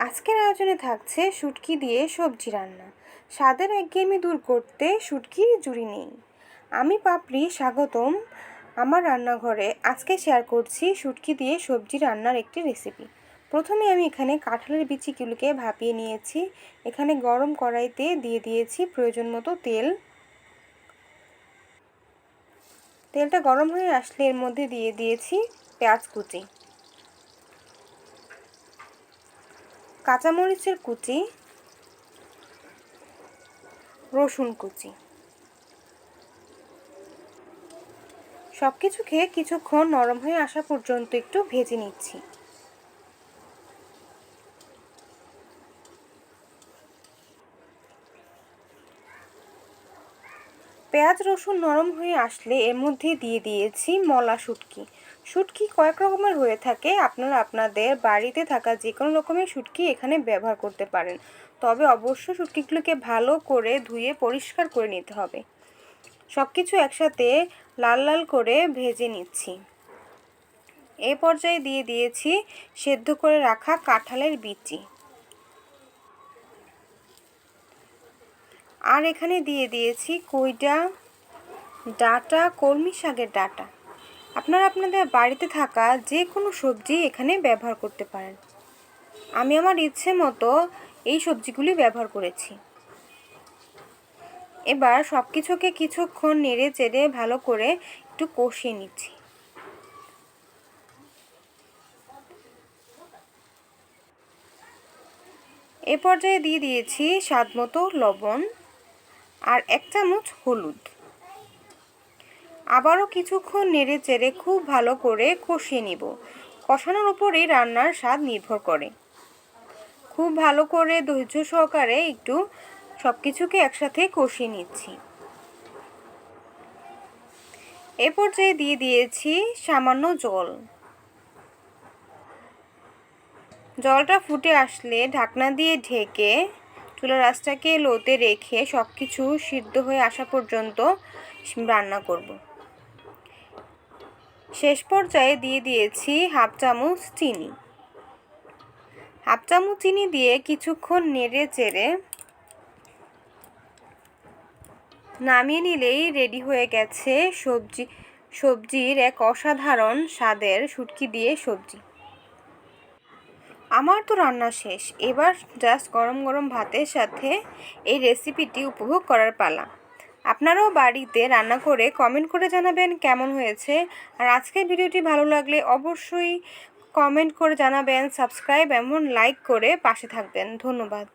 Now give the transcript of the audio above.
আজকের আয়োজনে থাকছে শুটকি দিয়ে সবজি রান্না। স্বাদের একঘেয়েমি দূর করতে শুটকির জুড়ি নেই। আমি পাপড়ি, স্বাগতম আমার রান্নাঘরে। আজকে শেয়ার করছি শুটকি দিয়ে সবজি রান্নার একটি রেসিপি। প্রথমে আমি এখানে কাঁঠালের বিচিগুলোকে ভাপিয়ে নিয়েছি। এখানে গরম কড়াইতে দিয়ে দিয়েছি প্রয়োজন মতো তেল। তেলটা গরম হয়ে আসলে এর মধ্যে দিয়ে দিয়েছি পেঁয়াজ কুচি, কাঁচামরিচের কুচি, রসুন কুচি। সব কিছুকে কিছুক্ষণ নরম হয়ে আসা পর্যন্ত একটু ভেজে নিচ্ছি। পেঁয়াজ রসুন নরম হয়ে আসলে এর মধ্যে দিয়ে দিয়েছি মলা শুটকি। শুটকি কয়েক রকমের হয়ে থাকে, আপনারা আপনাদের বাড়িতে থাকা যে কোনো রকমের শুটকি এখানে ব্যবহার করতে পারেন। তবে অবশ্যই শুটকিগুলোকে ভালো করে ধুয়ে পরিষ্কার করে নিতে হবে। সব কিছু একসাথে লাল লাল করে ভেজে নিচ্ছি। এই পর্যায়ে দিয়ে দিয়েছি সেদ্ধ করে রাখা কাঁঠালের বিচি, আর এখানে দিয়ে দিয়েছি কইডা ডাঁটা, কলমি শাকের ডাঁটা। আপনারা আপনাদের বাড়িতে থাকা যে কোনো সবজি এখানে ব্যবহার করতে পারেন। আমি আমার ইচ্ছে মতো এই সবজিগুলি ব্যবহার করেছি। এবার সব কিছুকে কিছুক্ষণ নেড়ে চেড়ে ভালো করে একটু কষিয়ে নিচ্ছি। এ পর্যায়ে দিয়ে দিয়েছি স্বাদ মতো লবণ আর 1 চামচ হলুদ। আবারও কিছুক্ষণ নেড়ে চেড়ে খুব ভালো করে কষিয়ে নিব। কষানোর উপরেই রান্নার স্বাদ নির্ভর করে। খুব ভালো করে ধৈর্য সহকারে একটু সব কিছুকে একসাথে কষিয়ে নিচ্ছি। এ পর্যায়ে দিয়ে দিয়েছি সামান্য জল। জলটা ফুটে আসলে ঢাকনা দিয়ে ঢেকে চুলার আঁচটাকে লোতে রেখে সব কিছু সিদ্ধ হয়ে আসা পর্যন্ত রান্না করব। শেষ পর্যায়ে দিয়ে দিয়েছি হাফ চামচ চিনি। হাফ চামচ চিনি দিয়ে কিছুক্ষণ নেড়ে চেড়ে নামিয়ে নিলেই রেডি হয়ে গেছে সবজির এক অসাধারণ স্বাদের শুটকি দিয়ে সবজি। আমার তো রান্না শেষ, এবার জাস্ট গরম গরম ভাতের সাথে এই রেসিপিটি উপভোগ করার পালা। আপনারাও বাড়িতে রান্না করে কমেন্ট করে জানাবেন কেমন হয়েছে। আর আজকের ভিডিওটি ভালো লাগলে অবশ্যই কমেন্ট করে জানাবেন, সাবস্ক্রাইব এবং লাইক করে পাশে থাকবেন। ধন্যবাদ।